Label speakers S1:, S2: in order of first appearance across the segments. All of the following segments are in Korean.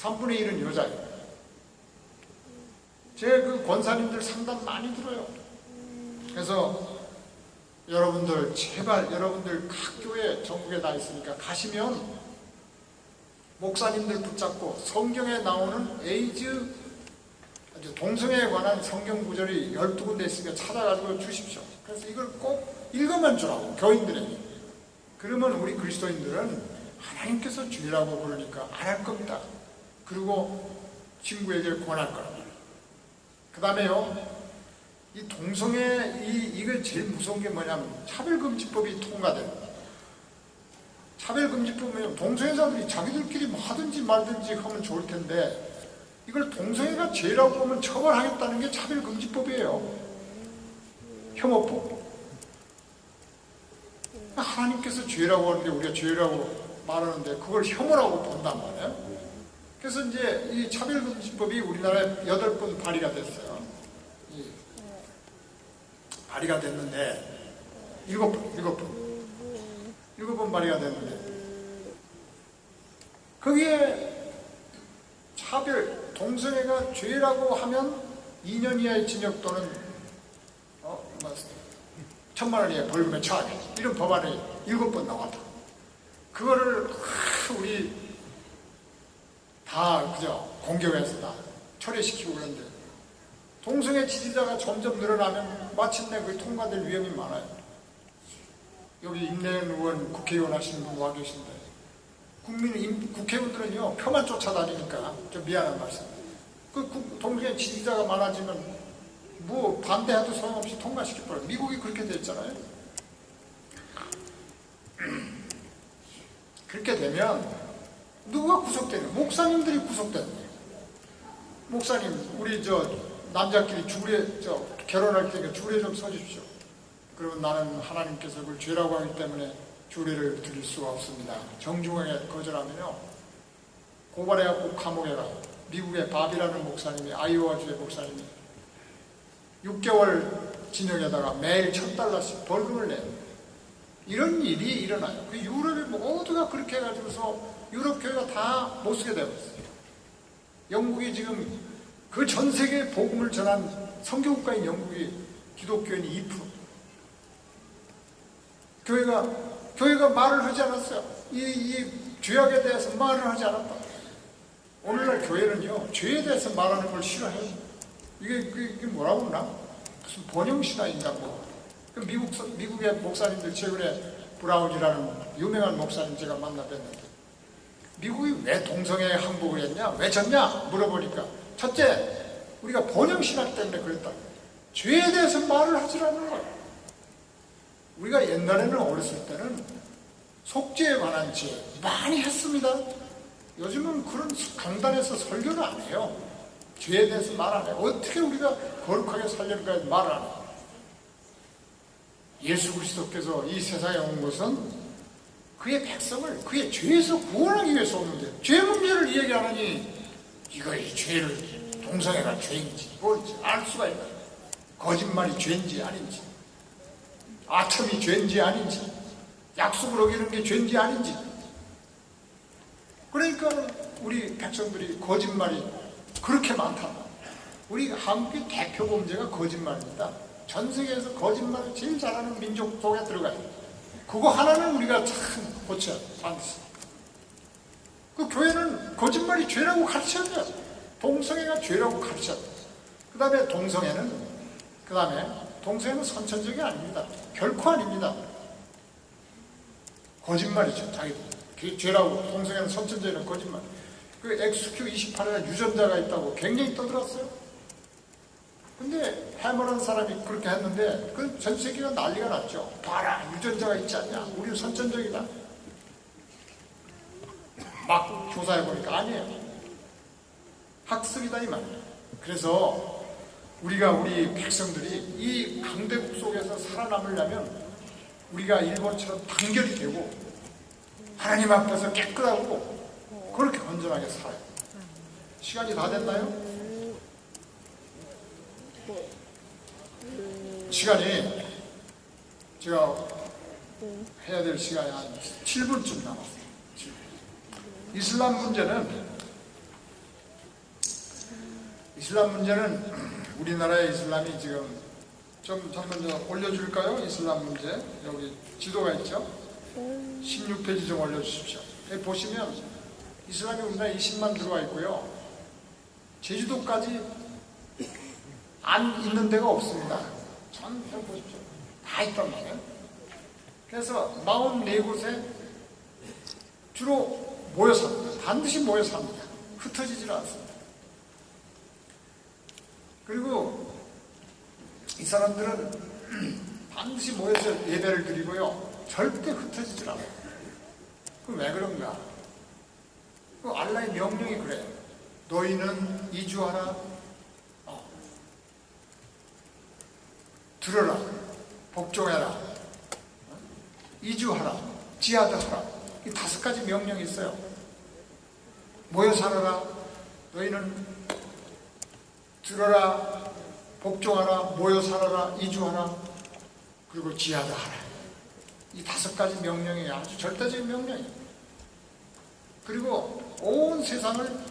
S1: 3분의 1은 여자예요. 제 그 권사님들 상담 많이 들어요. 그래서 여러분들 제발 여러분들 각 교회 전국에 다 있으니까 가시면 목사님들 붙잡고 성경에 나오는 에이즈 동성애에 관한 성경 구절이 12군데 있으니까 찾아가지고 주십시오. 그래서 이걸 꼭 읽어만 주라고 교인들에게. 그러면 우리 그리스도인들은 하나님께서 죄라고 부르니까 안 할 겁니다. 그리고 친구에게 권할 거랍니다. 그 다음에요, 이 동성애, 이거 제일 무서운 게 뭐냐면 차별금지법이 통과돼요. 차별금지법은 동성애자들이 자기들끼리 뭐 하든지 말든지 하면 좋을 텐데 이걸 동성애가 죄라고 하면 처벌하겠다는 게 차별금지법이에요. 혐오법. 하나님께서 죄라고 하는데 우리가 죄라고 말하는데 그걸 혐오라고 본단 말이에요. 그래서 이제 이 차별금지법이 우리나라에 8번 발의가 됐어요. 발의가 됐는데 7번 발의가 됐는데 거기에 차별, 동성애가 죄라고 하면 2년 이하의 징역 또는 1,000만 원 이하의 벌금에 처하게, 이런 법안이 7번 나왔다. 그거를 우리 다 그저 공격해서 다 철회시키고 그러는데 동성애 지지자가 점점 늘어나면 마침내 그게 통과될 위험이 많아요. 여기 임내연 의원 국회의원 하시는 분 와 계신데 국회의원들은요 표만 쫓아다니니까 좀 미안한 말씀. 그 동성애 지지자가 많아지면 뭐 반대해도 소용없이 통과시킬 거예요. 미국이 그렇게 됐잖아요. 그렇게 되면 누가 구속되냐? 목사님들이 구속되는 거예요. 목사님, 우리 남자끼리 결혼할 때니까 주례 좀 서주십시오. 그러면 나는 하나님께서 그걸 죄라고 하기 때문에 주례를 드릴 수가 없습니다. 정중하게 거절하면요 고발해갖고 감옥에 가요. 미국의 밥이라는 목사님이, 아이오와주의 목사님이 6개월 징역에다가 매일 $1,000씩 벌금을 내요. 이런 일이 일어나요. 그 유럽이 모두가 그렇게 해가지고서 유럽 교회가 다 못쓰게 되고 있어요. 영국이 지금 그 전 세계에 복음을 전한 선교국가인 영국이 기독교인이 2%. 교회가 말을 하지 않았어요. 이 죄악에 대해서 말을 하지 않았다. 오늘날 교회는요, 죄에 대해서 말하는 걸 싫어해요. 이게 뭐라고 그러나? 무슨 번영신화인가 뭐. 미국의 목사님들, 최근에 브라운이라는 유명한 목사님 제가 만나 뵀는데 미국이 왜 동성애 항복을 했냐? 왜 졌냐? 물어보니까 첫째, 우리가 번영신학 때문에 그랬다. 죄에 대해서 말을 하지 않는 거예요. 우리가 옛날에는 어렸을 때는 속죄에 관한 죄 많이 했습니다. 요즘은 그런 강단에서 설교를 안 해요. 죄에 대해서 말 안 해요. 어떻게 우리가 거룩하게 살려는가 말을 안 해요. 예수 그리스도께서 이 세상에 온 것은 그의 백성을 그의 죄에서 구원하기 위해서 오는데 죄 문제를 이야기하느니 이 죄를 동성애가 죄인지 뭘지 알 수가 있나요? 거짓말이 죄인지 아닌지, 아첨이 죄인지 아닌지, 약속을 어기는 게 죄인지 아닌지. 그러니까 우리 백성들이 거짓말이 그렇게 많다. 우리 한국의 대표 범죄가 거짓말입니다. 전 세계에서 거짓말을 제일 잘하는 민족 속에 들어가요. 그거 하나는 우리가 참 고쳐야 돼, 반드시. 그 교회는 거짓말이 죄라고 가르쳐야 돼요. 동성애가 죄라고 가르쳐야 돼요. 그 다음에 동성애는 선천적이 아닙니다. 결코 아닙니다. 거짓말이죠. 자기 죄라고. 동성애는 선천적인 거짓말. 그 XQ28에 유전자가 있다고 굉장히 떠들었어요. 근데 해머라는 사람이 그렇게 했는데 그 전 세계가 난리가 났죠. 봐라, 유전자가 있지 않냐, 우리는 선천적이다. 막 조사해보니까 아니에요. 학습이다 이 말이에요. 그래서 우리 백성들이 이 강대국 속에서 살아남으려면 우리가 일본처럼 단결이 되고 하나님 앞에서 깨끗하고 그렇게 건전하게 살아요. 시간이 다 됐나요? 시간이 제가 해야 될 시간이 한 7분쯤 남았어요. 이슬람 문제는 이슬람 문제는 우리나라의 이슬람이 지금 좀 먼저 올려줄까요? 이슬람 문제. 여기 지도가 있죠? 16페이지 좀 올려주십시오. 여기 보시면 이슬람이 우리나라에 20만 들어와 있고요. 제주도까지 안 있는 데가 없습니다. 전편 보십시오. 다 있단 말이에요. 그래서 44곳에 주로 모여 삽니다. 반드시 모여 삽니다. 흩어지질 않습니다. 그리고 이 사람들은 반드시 모여서 예배를 드리고요. 절대 흩어지질 않아요. 그 왜 그런가? 그 알라의 명령이 그래요. 너희는 이주하라. 들어라. 복종해라. 이주하라. 지하드하라. 이 5가지 명령이 있어요. 모여 살아라. 너희는 들어라. 복종하라. 모여 살아라. 이주하라. 그리고 지하드하라. 이 5가지 명령이 아주 절대적인 명령이에요. 그리고 온 세상을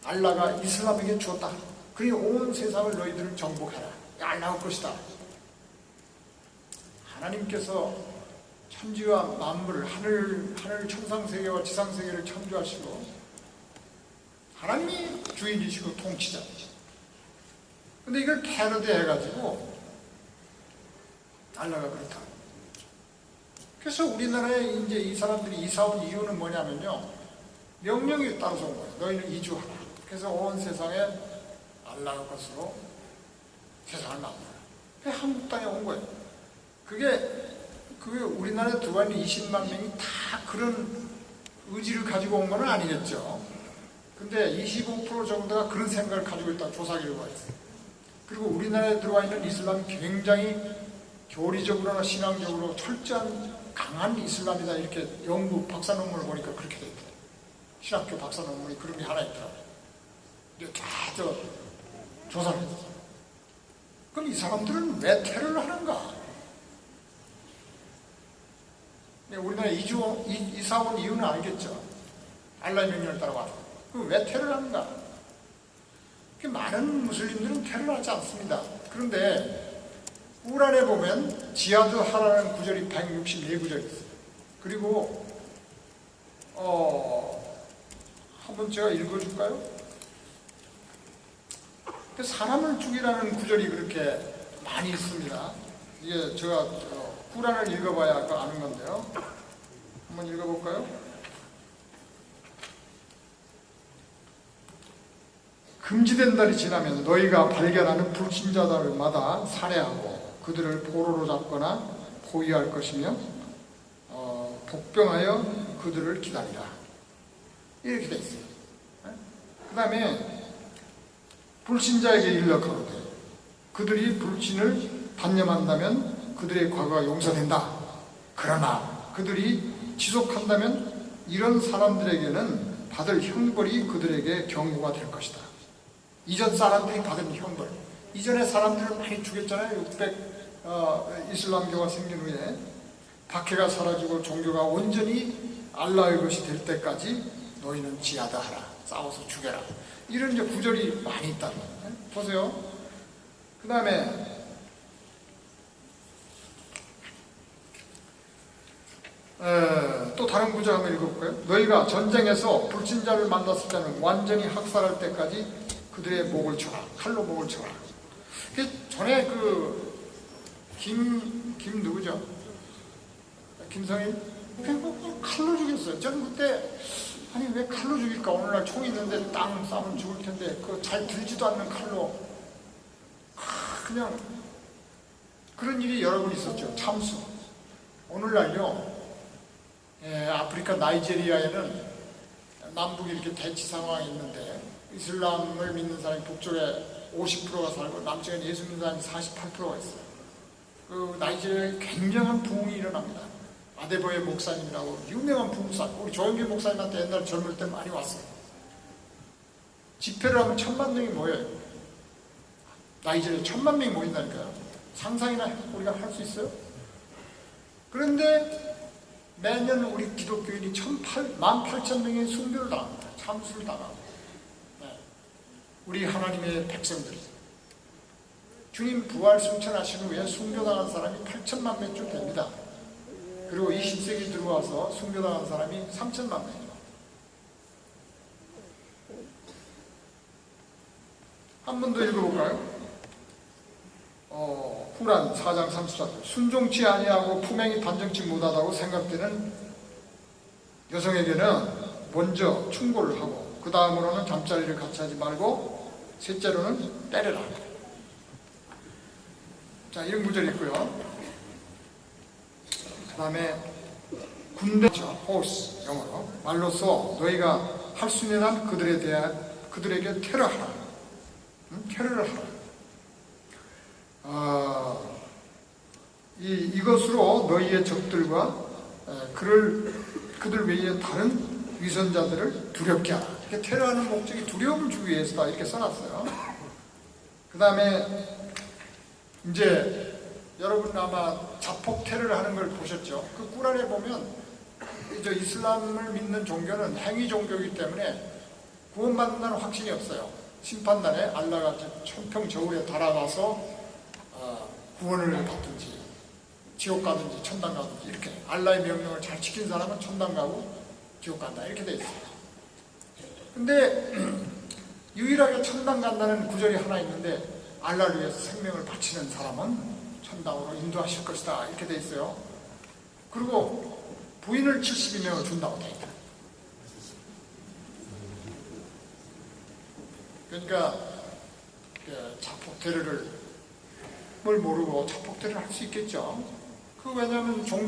S1: 알라가 이슬람에게 주었다. 그리고 온 세상을 너희들을 정복해라. 알라의 것이다. 하나님께서 천지와 만물을 하늘 천상세계와 지상세계를 창조하시고 하나님이 주인이시고 통치자이시죠. 근데 이걸 패러디 해가지고 알라가 그렇다. 그래서 우리나라에 이제 이 사람들이 이사 온 이유는 뭐냐면요. 명령이 따라서 온 거예요. 너희는 이주하라. 그래서 온 세상에 알라의 것으로 세상을 만들어라. 그게 한국 땅에 온 거예요. 그게 우리나라에 들어와 있는 20만 명이 다 그런 의지를 가지고 온 건 아니겠죠. 근데 25% 정도가 그런 생각을 가지고 있다고 조사 결과가 있어요. 그리고 우리나라에 들어와 있는 이슬람이 굉장히 교리적으로나 신앙적으로 철저한 강한 이슬람이다. 이렇게 연구 박사 논문을 보니까 그렇게 돼 있더라고요. 신학교 박사 논문이 그런 게 하나 있더라고요. 이렇게 다 조사를 했어요. 그럼 이 사람들은 왜 테러를 하는가? 우리나라에 이사 온 이유는 알겠죠. 알라의 명령을 따라와. 그럼 왜 테러를 하는가? 많은 무슬림들은 테러를 하지 않습니다. 그런데 꾸란에 보면 지하드 하라는 구절이 164구절이 있어요. 그리고 한번 제가 읽어줄까요? 사람을 죽이라는 구절이 그렇게 많이 있습니다. 이게 제가 꾸란을 읽어봐야 아는 건데요. 한번 읽어볼까요? 금지된 달이 지나면 너희가 발견하는 불신자들마다 살해하고 그들을 포로로 잡거나 포위할 것이며 복병하여 그들을 기다리라. 이렇게 돼 있어요. 그 다음에 불신자에게 일러 가로되 그들이 불신을 단념한다면 그들의 과거가 용서된다. 그러나 그들이 지속한다면 이런 사람들에게는 받을 형벌이 그들에게 경고가 될 것이다. 이전 사람들이 받은 형벌. 이전에 사람들을 많이 죽였잖아요. 600 이슬람교가 생긴 후에 박해가 사라지고 종교가 온전히 알라의 것이 될 때까지 너희는 지하드하라. 싸워서 죽여라. 이런 이제 구절이 많이 있다는 거예요. 보세요. 그 다음에 또 다른 구절 한번 읽어볼까요? 너희가 전쟁에서 불신자를 만났을 때는 완전히 학살할 때까지 그들의 목을 쳐라. 칼로 목을 쳐라. 전에 김 누구죠? 김성일? 칼로 죽였어요. 저는 그때 아니 왜 칼로 죽일까? 오늘날 총이 있는데 땅 싸면 죽을 텐데 그 잘 들지도 않는 칼로 그냥 그런 일이 여러 번 있었죠. 참수. 오늘날요. 아프리카 나이지리아에는 남북이 이렇게 대치 상황이 있는데 이슬람을 믿는 사람이 북쪽에 50%가 살고 남쪽에 예수 믿는 사람이 48%가 있어요. 그 나이지리아에 굉장한 부흥이 일어납니다. 아데보의 목사님이라고 유명한 부흥사. 우리 조영길 목사님한테 옛날 젊을 때 많이 왔어요. 집회를 하면 1000만 명이 모여요. 나이지리아에 1000만 명이 모인다니까요. 상상이나 우리가 할 수 있어요? 그런데 매년 우리 기독교인이 18,000명의 순교를 당합니다. 참수를 당하고. 네. 우리 하나님의 백성들이 주님 부활 승천하신 후에 순교당한 사람이 8천만 명쯤 됩니다. 그리고 20세기 들어와서 순교당한 사람이 3천만 명이죠. 한 번 더 읽어볼까요? 후란 4장 34절. 순종치 아니하고 품행이 단정치 못하다고 생각되는 여성에게는 먼저 충고를 하고 그 다음으로는 잠자리를 같이 하지 말고 셋째로는 때려라. 자, 이런 구절이 있고요. 그 다음에 군대, 호스 영어로 말로써 너희가 할 수 있는 한 그들에게 테러하라. 테러를 하라. 이것으로 너희의 적들과 그들 외에 다른 위선자들을 두렵게 하라. 이렇게 테러하는 목적이 두려움을 주기 위해서다. 이렇게 써놨어요. 그 다음에 이제 여러분 아마 자폭 테러를 하는 걸 보셨죠? 그 꾸란에 보면 이제 이슬람을 믿는 종교는 행위 종교이기 때문에 구원받는다는 확신이 없어요. 심판날에 알라가 천평저울에 달아가서 구원을 받든지 지옥 가든지 천당 가든지 이렇게 알라의 명령을 잘 지킨 사람은 천당 가고 지옥 간다 이렇게 돼 있어요. 근데 유일하게 천당 간다는 구절이 하나 있는데 알라를 위해서 생명을 바치는 사람은 천당으로 인도하실 것이다 이렇게 돼 있어요. 그리고 부인을 72명을 준다고 돼 있다. 그러니까 자폭 테러를 뭘 모르고 자폭 테러를 할 수 있겠죠. 그 왜냐하면 종교